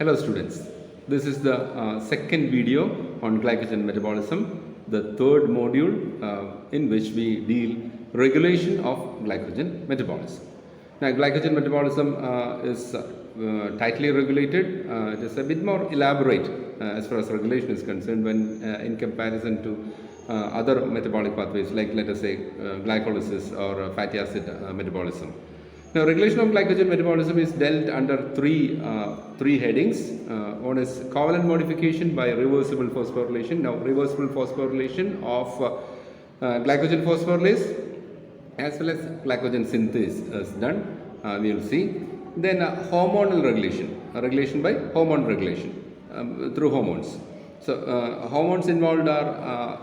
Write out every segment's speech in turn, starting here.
Hello students, this is the second video on glycogen metabolism, the third module in which we deal regulation of glycogen metabolism. Now glycogen metabolism is tightly regulated. It is a bit more elaborate as far as regulation is concerned when in comparison to other metabolic pathways like let us say glycolysis or fatty acid metabolism. Now, regulation of glycogen metabolism is dealt under three headings. One is covalent modification by reversible phosphorylation. Now, reversible phosphorylation of glycogen phosphorylase as well as glycogen synthase is done. We will see. Then hormonal regulation by hormone regulation through hormones. So, hormones involved are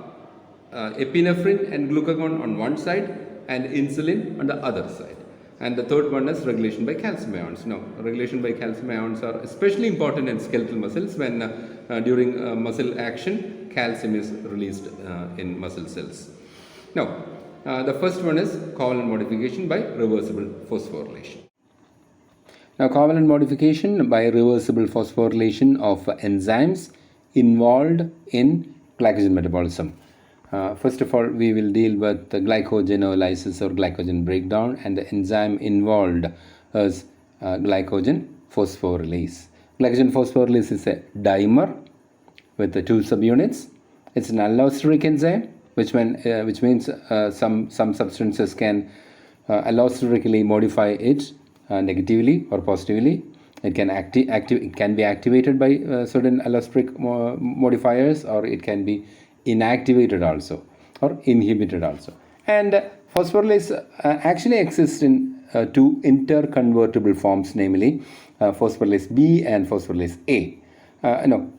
epinephrine and glucagon on one side and insulin on the other side. And the third one is regulation by calcium ions. Now, regulation by calcium ions are especially important in skeletal muscles when during muscle action, calcium is released in muscle cells. Now, the first one is covalent modification by reversible phosphorylation. Now, covalent modification by reversible phosphorylation of enzymes involved in glycogen metabolism. First of all, we will deal with the glycogenolysis or glycogen breakdown, and the enzyme involved is glycogen phosphorylase. Glycogen phosphorylase is a dimer with the two subunits. It's an allosteric enzyme, which means some substances can allosterically modify it negatively or positively. It can it can be activated by certain allosteric modifiers, or it can be inactivated also or inhibited also. And phosphorylase actually exists in two interconvertible forms, namely phosphorylase B and phosphorylase A.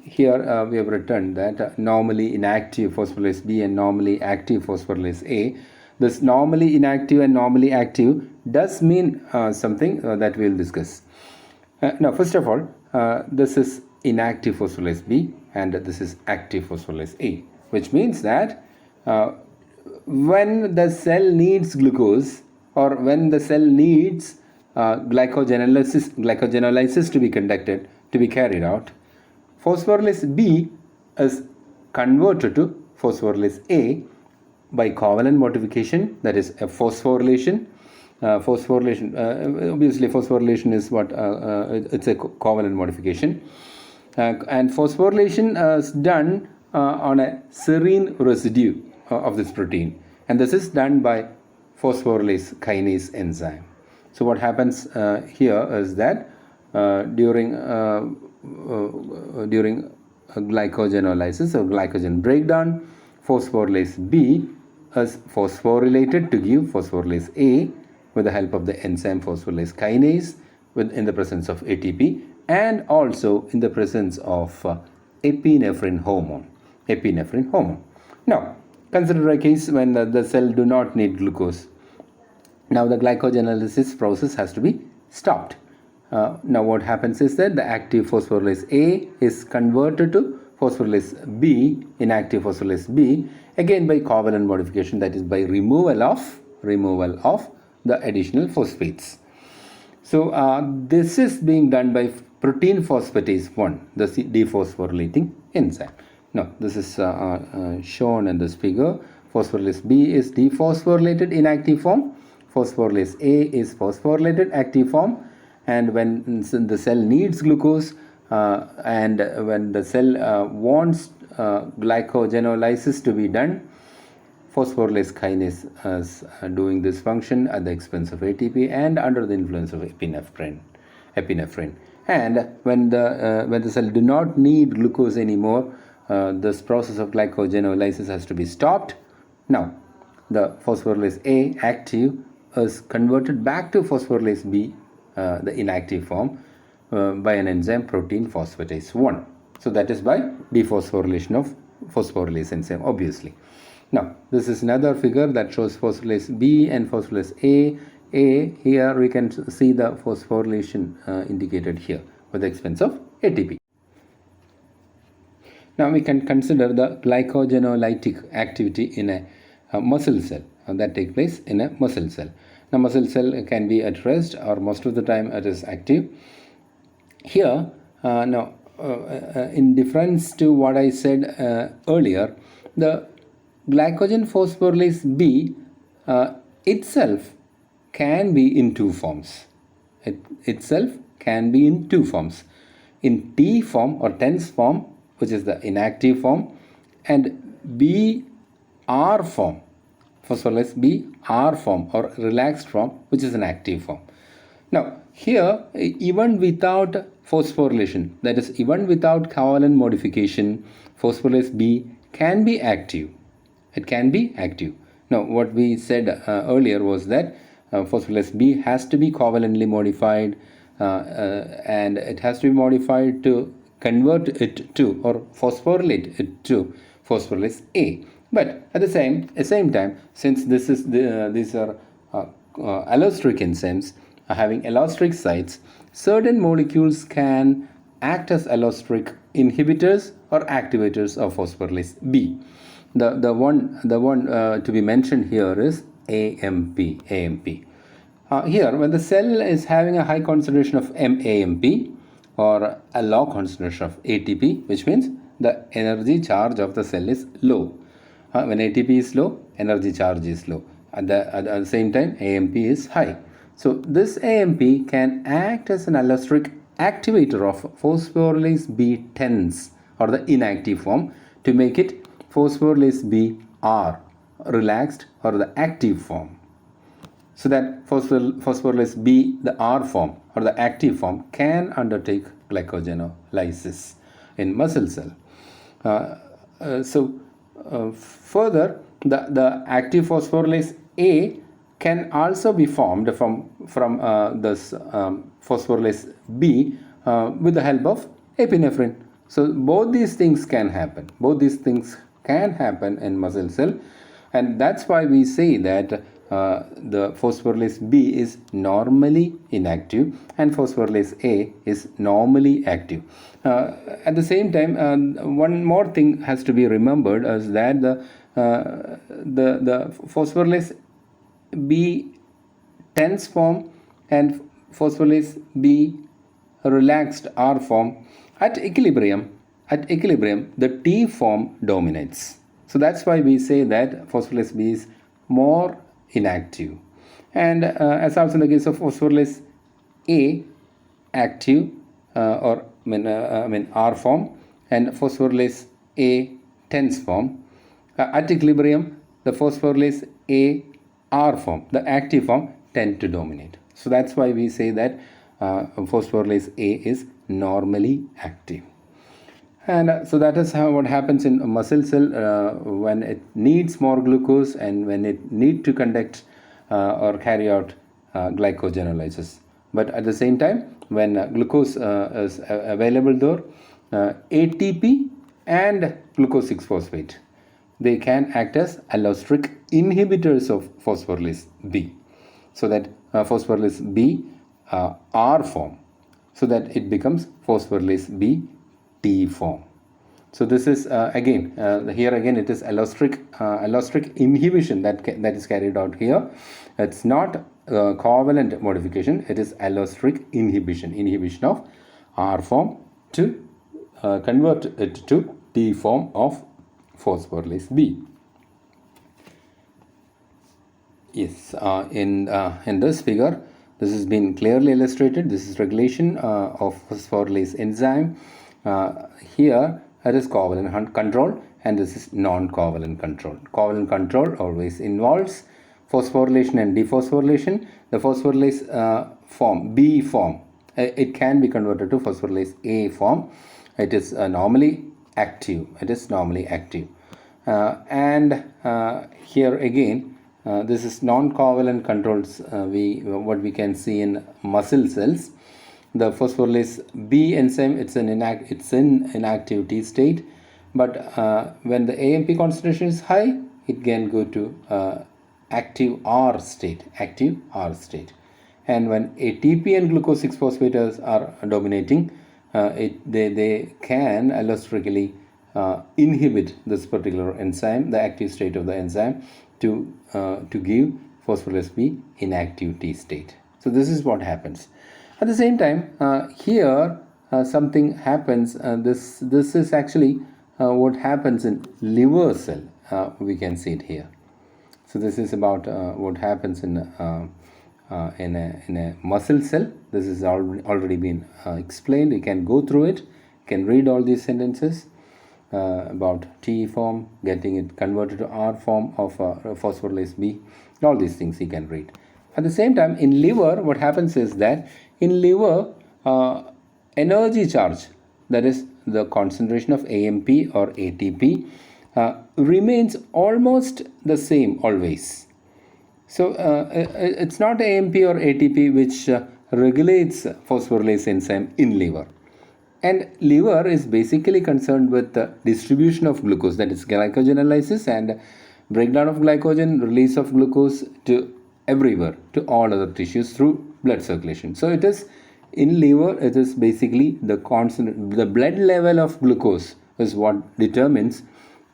Here we have written that normally inactive phosphorylase B and normally active phosphorylase A. This normally inactive and normally active does mean something that we will discuss. Now, first of all, this is inactive phosphorylase B and this is active phosphorylase A, which means that when the cell needs glucose or when the cell needs glycogenolysis to be conducted, to be carried out, phosphorylase B is converted to phosphorylase A by covalent modification, that is a phosphorylation. Obviously phosphorylation is what it's a covalent modification, and phosphorylation is done on a serine residue of this protein, and this is done by phosphorylase kinase enzyme. So what happens here is that during glycogenolysis or glycogen breakdown, phosphorylase B is phosphorylated to give phosphorylase A with the help of the enzyme phosphorylase kinase in the presence of ATP and also in the presence of epinephrine hormone. Now, consider a case when the cell do not need glucose. Now, the glycogenolysis process has to be stopped. Now, what happens is that the active phosphorylase A is converted to phosphorylase B, inactive phosphorylase B, again by covalent modification, that is by removal of the additional phosphates. So, this is being done by protein phosphatase 1, the dephosphorylating enzyme. Now, this is shown in this figure. Phosphorylase B is dephosphorylated inactive form. Phosphorylase A is phosphorylated active form. And when the cell needs glucose and when the cell wants glycogenolysis to be done, phosphorylase kinase is doing this function at the expense of ATP and under the influence of epinephrine. And when the cell do not need glucose anymore, this process of glycogenolysis has to be stopped. Now, the phosphorylase A active is converted back to phosphorylase B, the inactive form, by an enzyme protein phosphatase 1. So that is by dephosphorylation of phosphorylase enzyme, obviously. Now, this is another figure that shows phosphorylase B and phosphorylase A. Here we can see the phosphorylation indicated here with the expense of ATP. Now we can consider the glycogenolytic activity in a muscle cell that takes place in a muscle cell. Now muscle cell can be at rest or most of the time it is active. Here Now, in difference to what I said earlier, the glycogen phosphorylase B itself can be in two forms. It itself can be in two forms. In T form or tense form, which is the inactive form, and BR form, phosphorylase BR form or relaxed form, which is an active form. Now, here, even without phosphorylation, that is, even without covalent modification, phosphorylase B can be active. It can be active. Now, what we said earlier was that phosphorylase B has to be covalently modified and it has to be modified to convert it to or phosphorylate it to phosphorylase A. But at the same time, since these are allosteric enzymes having allosteric sites, certain molecules can act as allosteric inhibitors or activators of phosphorylase B. The one to be mentioned here is AMP. Here, when the cell is having a high concentration of MAMP or a low concentration of ATP, which means the energy charge of the cell is low. When ATP is low, energy charge is low. At the same time, AMP is high. So this AMP can act as an allosteric activator of phosphorylase B tense or the inactive form to make it phosphorylase B R, relaxed or the active form. So that phosphorylase B, the R form or the active form, can undertake glycogenolysis in muscle cell. Further, the active phosphorylase A can also be formed from this phosphorylase B with the help of epinephrine. So both these things can happen. Both these things can happen in muscle cell, and that's why we say that the phosphorylase B is normally inactive and phosphorylase A is normally active. At the same time, one more thing has to be remembered is that the phosphorylase B tense form and phosphorylase B relaxed R form at equilibrium, the T form dominates. So that's why we say that phosphorylase B is more inactive. And as also in the case of phosphorylase A, active R form, and phosphorylase A tense form. At equilibrium, the phosphorylase A R form, the active form, tend to dominate. So that's why we say that phosphorylase A is normally active. And so that is what happens in a muscle cell when it needs more glucose and when it needs to conduct or carry out glycogenolysis. But at the same time, when glucose is available there, ATP and glucose 6-phosphate, they can act as allosteric inhibitors of phosphorylase B, so that phosphorylase B R form, so that it becomes phosphorylase B T form. So this is again here again it is allosteric inhibition that is carried out here. It's not covalent modification, it is allosteric inhibition of R form to convert it to T form of phosphorylase B. Yes, in this figure, this has been clearly illustrated. This is regulation of phosphorylase enzyme. Here it is covalent control and this is non-covalent control. Covalent control always involves phosphorylation and dephosphorylation. The phosphorylase form, B form, it can be converted to phosphorylase A form. It is normally active. And here again, this is non-covalent controls. What we can see in muscle cells. The phosphorylase B enzyme, it's in inactivity state, but when the AMP concentration is high, it can go to active R state. And when ATP and glucose 6-phosphate are dominating, they can allosterically inhibit this particular enzyme, the active state of the enzyme, to give phosphorylase B inactivity state. So this is what happens. At the same time, here something happens. This is actually what happens in liver cell. We can see it here. So this is about what happens in a muscle cell. This has already been explained. You can go through it. You can read all these sentences about T form, getting it converted to R form of phosphorylase B. All these things you can read. At the same time, in liver, what happens is that in liver, energy charge, that is the concentration of AMP or ATP, remains almost the same always. So it's not AMP or ATP which regulates phosphorylase enzyme in liver. And liver is basically concerned with the distribution of glucose, that is glycogenolysis and breakdown of glycogen, release of glucose to everywhere, to all other tissues through blood circulation. So it is in liver, it is basically the blood level of glucose is what determines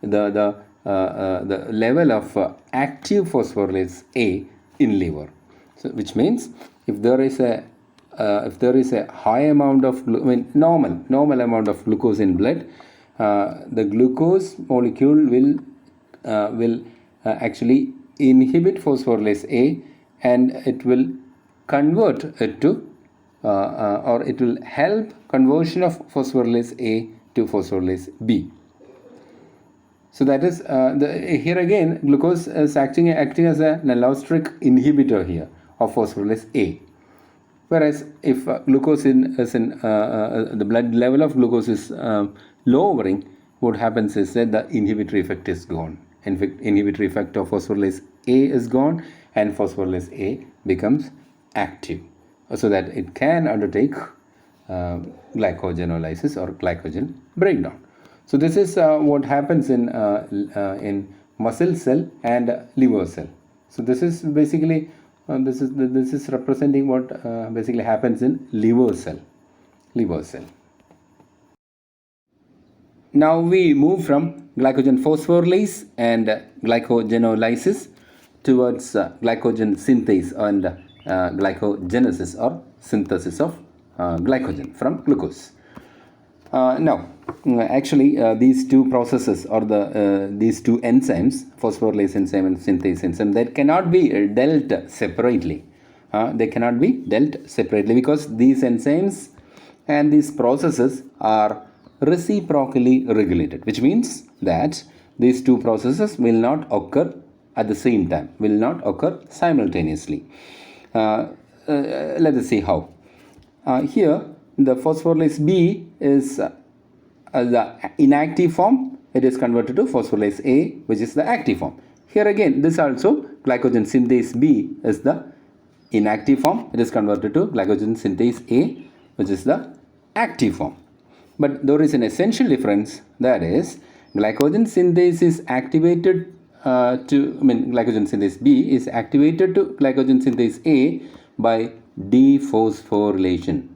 the level of active phosphorylase A in liver. So which means if there is a high amount of normal amount of glucose in blood, the glucose molecule will actually inhibit phosphorylase A, and it will convert it to or it will help conversion of phosphorylase A to phosphorylase B. So that is here again glucose is acting as an allosteric inhibitor here of phosphorylase A. Whereas if glucose is in the blood level of glucose is lowering, what happens is that the inhibitory effect is gone. In fact, inhibitory effect of phosphorylase A is gone, and phosphorylase A becomes active, so that it can undertake glycogenolysis or glycogen breakdown. So this is what happens in muscle cell and liver cell. So this is basically this is representing what basically happens in liver cell. Now we move from glycogen phosphorylase and glycogenolysis towards glycogen synthase and glycogenesis or synthesis of glycogen from glucose. Now, actually, these two processes or these two enzymes, phosphorylase enzyme and synthase enzyme, that cannot be dealt separately. They cannot be dealt separately because these enzymes and these processes are reciprocally regulated, which means that these two processes will not occur at the same time, will not occur simultaneously. Let us see how. Here, the phosphorylase B is the inactive form. It is converted to phosphorylase A, which is the active form. Here again, this also glycogen synthase B is the inactive form. It is converted to glycogen synthase A, which is the active form. But there is an essential difference, that is glycogen synthase is activated glycogen synthase B is activated to glycogen synthase A by dephosphorylation.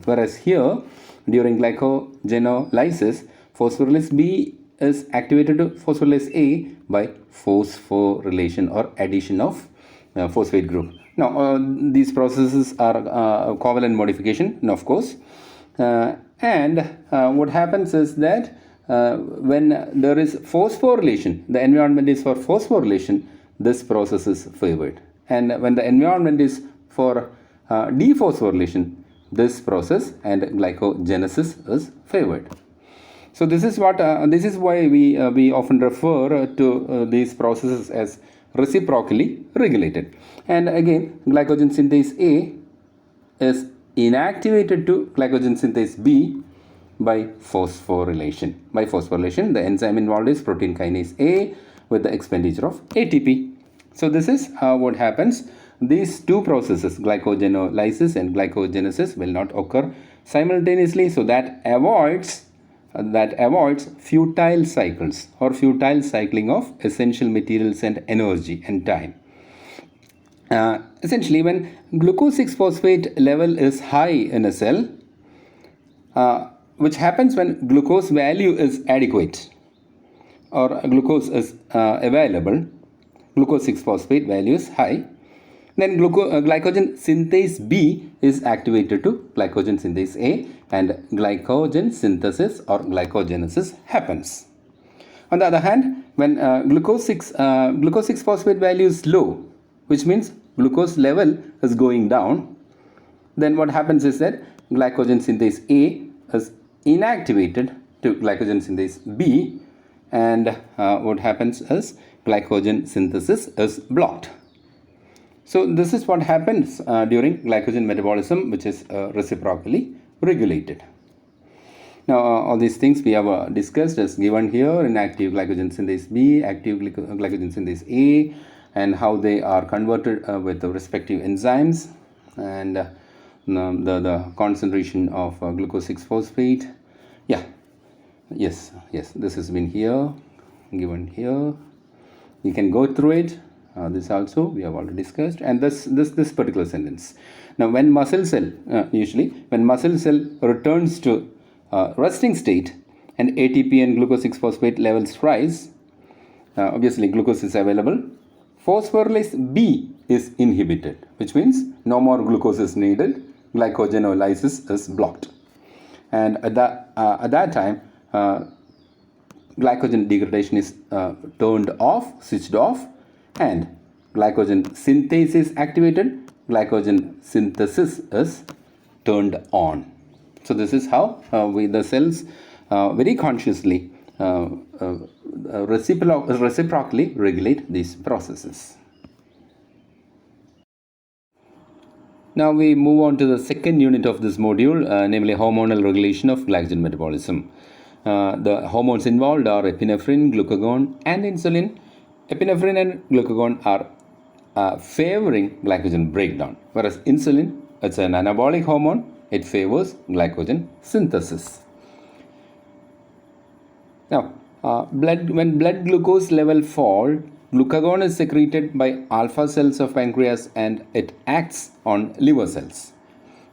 Whereas here, during glycogenolysis, phosphorylase B is activated to phosphorylase A by phosphorylation or addition of phosphate group. Now, these processes are covalent modification, of course. And what happens is that when there is phosphorylation, the environment is for phosphorylation, this process is favored. And when the environment is for dephosphorylation, this process and glycogenesis is favored. So this is what this is why we often refer to these processes as reciprocally regulated. And again, glycogen synthase A is inactivated to glycogen synthase B by phosphorylation. By phosphorylation, the enzyme involved is protein kinase A with the expenditure of ATP. So this is what happens. These two processes, glycogenolysis and glycogenesis, will not occur simultaneously, so that avoids futile cycles or futile cycling of essential materials and energy and time. Essentially, when glucose 6-phosphate level is high in a cell, which happens when glucose value is adequate or glucose is available, glucose 6-phosphate value is high, Then glycogen synthase B is activated to glycogen synthase A, and glycogen synthesis or glycogenesis happens. On the other hand, when glucose 6 phosphate value is low, which means glucose level is going down, then what happens is that glycogen synthase A is inactivated to glycogen synthase B, and what happens is glycogen synthesis is blocked. So this is what happens during glycogen metabolism, which is reciprocally regulated. Now all these things we have discussed as given here: inactive glycogen synthase B, active glycogen synthase A, and how they are converted with the respective enzymes, and the concentration of glucose 6 phosphate. Yes, this has been here, given here. You can go through it. This also we have already discussed, and this particular sentence. Now when muscle cell usually when muscle cell returns to resting state and ATP and glucose 6 phosphate levels rise, obviously glucose is available, phosphorylase B is inhibited, which means no more glucose is needed, glycogenolysis is blocked, and at that time glycogen degradation is switched off, and glycogen synthase is activated, glycogen synthesis is turned on. So this is how the cells very consciously reciprocally regulate these processes. Now we move on to the second unit of this module, namely hormonal regulation of glycogen metabolism. The hormones involved are epinephrine, glucagon, and insulin. Epinephrine and glucagon are favoring glycogen breakdown, whereas insulin, it's an anabolic hormone, it favors glycogen synthesis. Now, when blood glucose level fall, glucagon is secreted by alpha cells of pancreas, and it acts on liver cells.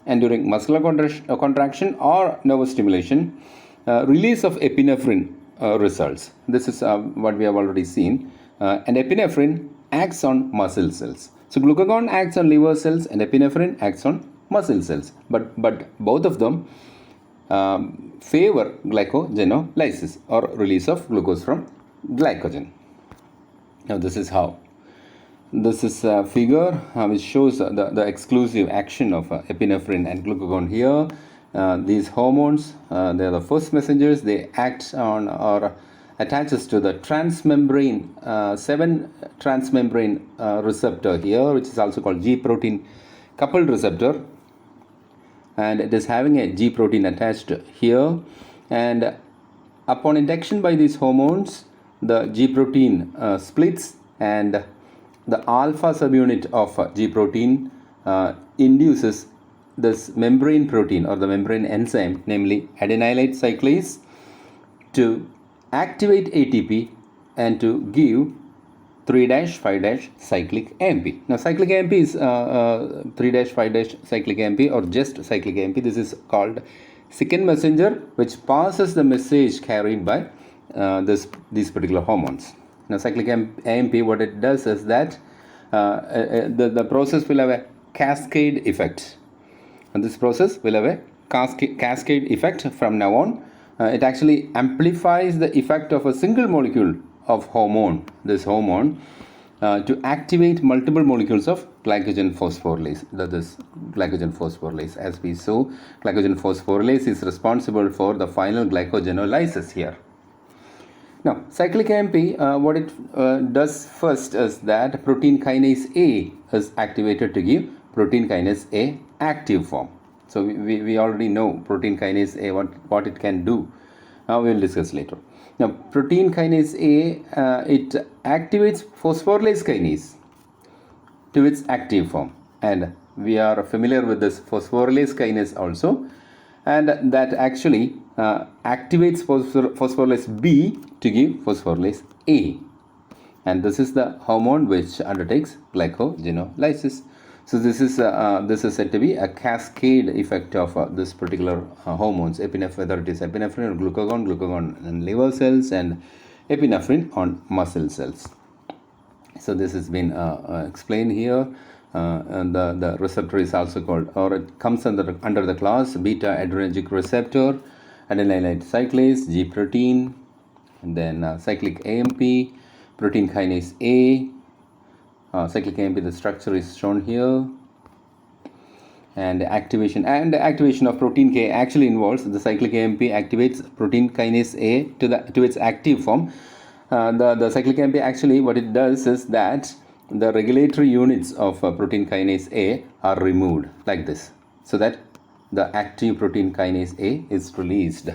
And during muscular contraction or nervous stimulation, release of epinephrine results. This is what we have already seen. And epinephrine acts on muscle cells. So glucagon acts on liver cells and epinephrine acts on muscle cells. But both of them favor glycogenolysis or release of glucose from glycogen. Now this is how. This is a figure which shows the exclusive action of epinephrine and glucagon here. These hormones, they are the first messengers. They act on or attaches to the transmembrane 7 transmembrane receptor here, which is also called G protein coupled receptor, and it is having a G protein attached here, and upon induction by these hormones, the G protein splits, and the alpha subunit of G protein induces this membrane protein or the membrane enzyme, namely adenylate cyclase, to activate ATP and to give 3-5- cyclic AMP. Now cyclic AMP is 3-5- cyclic AMP or just cyclic AMP. This is called second messenger, which passes the message carried by these particular hormones. Now cyclic AMP, what it does is that the process will have a cascade effect, and this process will have a cascade effect from now on. It actually amplifies the effect of a single molecule of hormone, this hormone, to activate multiple molecules of glycogen phosphorylase. That is glycogen phosphorylase. As we saw, glycogen phosphorylase is responsible for the final glycogenolysis here. Now, cyclic AMP, what it does first is that protein kinase A is activated to give protein kinase A active form. So we already know protein kinase A, what it can do. We will discuss later. Now, protein kinase A, it activates phosphorylase kinase to its active form, and we are familiar with this phosphorylase kinase also, and that actually activates phosphorylase B to give phosphorylase A, and this is the hormone which undertakes glycogenolysis. So this is said to be a cascade effect of this particular hormones, epinephrine, whether it is epinephrine or glucagon on liver cells and epinephrine on muscle cells. So this has been explained here. and the receptor is also called, or it comes under the class beta adrenergic receptor, adenylate cyclase, G protein, and then cyclic AMP, protein kinase A. Cyclic AMP, the structure is shown here. And activation of protein K actually involves the cyclic AMP activates protein kinase A to its active form. The cyclic AMP actually, what it does is that the regulatory units of protein kinase A are removed like this, so that the active protein kinase A is released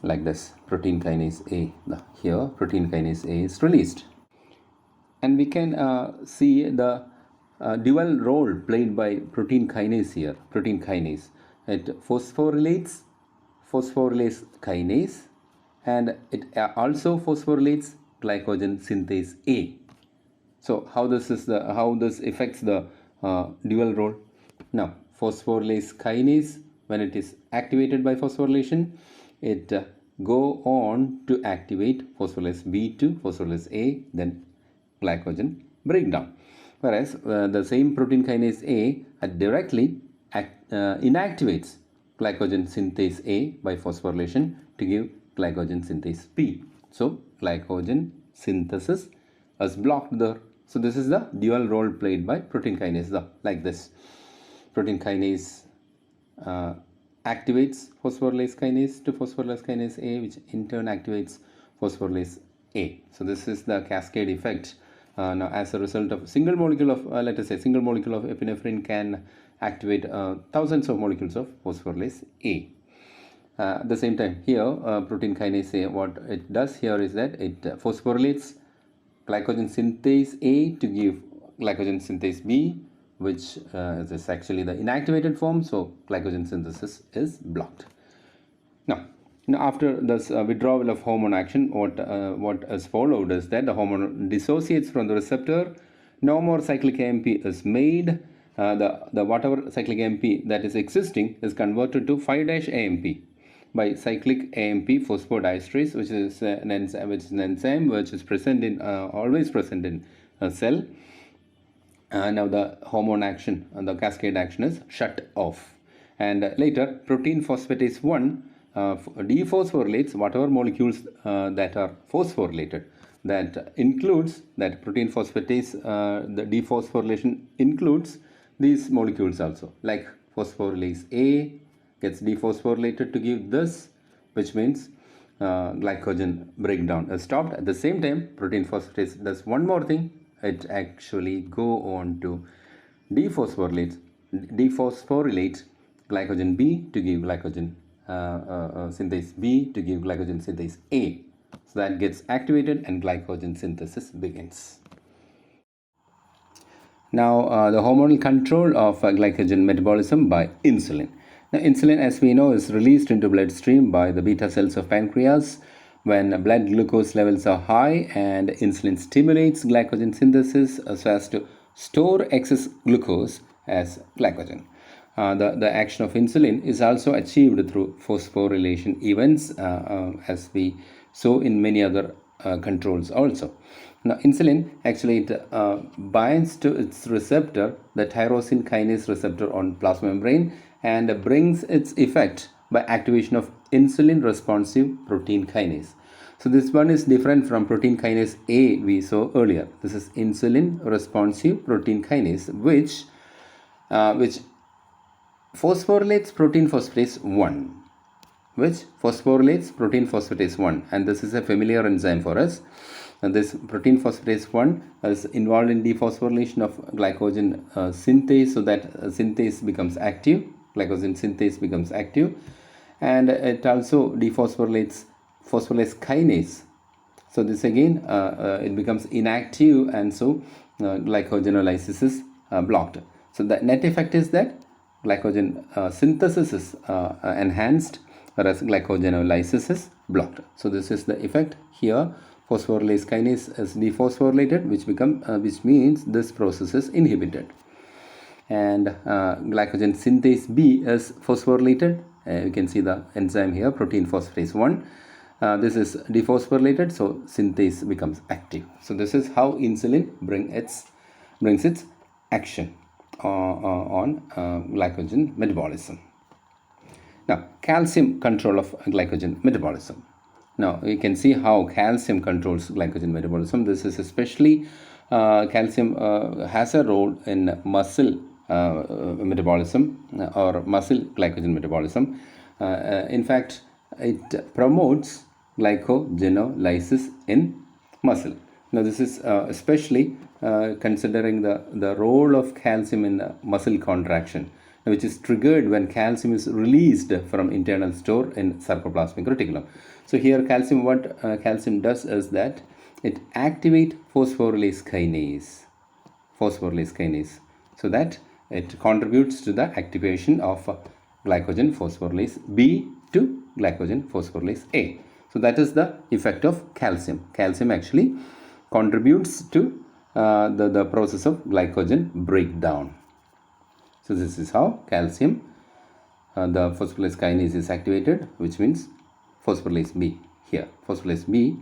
like this. Protein kinase A, here protein kinase A is released, and we can see the dual role played by protein kinase here. Protein kinase, it phosphorylates phosphorylase kinase, and it also phosphorylates glycogen synthase A. So how this affects the dual role? Now, phosphorylase kinase, when it is activated by phosphorylation, it go on to activate phosphorylase B to phosphorylase A, then glycogen breakdown. Whereas the same protein kinase A directly inactivates glycogen synthase A by phosphorylation to give glycogen synthase B. So glycogen synthesis is blocked there. So this is the dual role played by protein kinase, like this. Protein kinase activates phosphorylase kinase to phosphorylase kinase A, which in turn activates phosphorylase A. So this is the cascade effect. Now, as a result of single molecule of, let us say, single molecule of epinephrine can activate thousands of molecules of phosphorylase A. At the same time, here protein kinase A, what it does here is that it phosphorylates glycogen synthase A to give glycogen synthase B, which is actually the inactivated form. So glycogen synthesis is blocked. Now after this withdrawal of hormone action, what is followed is that the hormone dissociates from the receptor. No more cyclic AMP is made. The whatever cyclic AMP that is existing is converted to 5-AMP by cyclic AMP phosphodiesterase, which is an enzyme which is present in always present in a cell. Now the hormone action and the cascade action is shut off, and later protein phosphatase 1 dephosphorylates whatever molecules that are phosphorylated. That includes that protein phosphatase, the dephosphorylation includes these molecules also, like phosphorylase A gets dephosphorylated to give this, which means glycogen breakdown is stopped. At the same time, protein phosphatase does one more thing. It actually go on to dephosphorylate glycogen B to give glycogen synthase B to give glycogen synthase A. So that gets activated and glycogen synthesis begins. Now the hormonal control of glycogen metabolism by insulin. Now insulin, as we know, is released into bloodstream by the beta cells of pancreas when blood glucose levels are high, and insulin stimulates glycogen synthesis so as to store excess glucose as glycogen. The action of insulin is also achieved through phosphorylation events, as we saw in many other controls also. Now, insulin actually binds to its receptor, the tyrosine kinase receptor on plasma membrane, and brings its effect by activation of insulin responsive protein kinase. So this one is different from protein kinase A we saw earlier. This is insulin responsive protein kinase, which phosphorylates protein phosphatase 1, and this is a familiar enzyme for us. And this protein phosphatase 1 is involved in dephosphorylation of glycogen synthase, so that synthase becomes active, glycogen synthase becomes active, and it also dephosphorylates phosphorylase kinase. So this again it becomes inactive, and so glycogenolysis is blocked. So the net effect is that glycogen synthesis is enhanced, whereas glycogenolysis is blocked. So this is the effect here. Phosphorylase kinase is dephosphorylated, which means this process is inhibited, and glycogen synthase B is phosphorylated. You can see the enzyme here, protein phosphatase 1. This is dephosphorylated, so synthase becomes active. So this is how insulin bring its brings its action on glycogen metabolism. Now, calcium control of glycogen metabolism. Now, you can see how calcium controls glycogen metabolism. This is especially calcium has a role in muscle metabolism or muscle glycogen metabolism. In fact, it promotes glycogenolysis in muscle. Now, this is especially considering the role of calcium in muscle contraction, which is triggered when calcium is released from internal store in sarcoplasmic reticulum. So here what calcium does is that it activates phosphorylase kinase, so that it contributes to the activation of glycogen phosphorylase B to glycogen phosphorylase A. So that is the effect of calcium. Calcium actually contributes to the process of glycogen breakdown. So this is how calcium, the phosphorylase kinase is activated, which means phosphorylase B here. Phosphorylase B,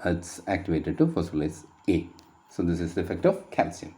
it's activated to phosphorylase A. So this is the effect of calcium.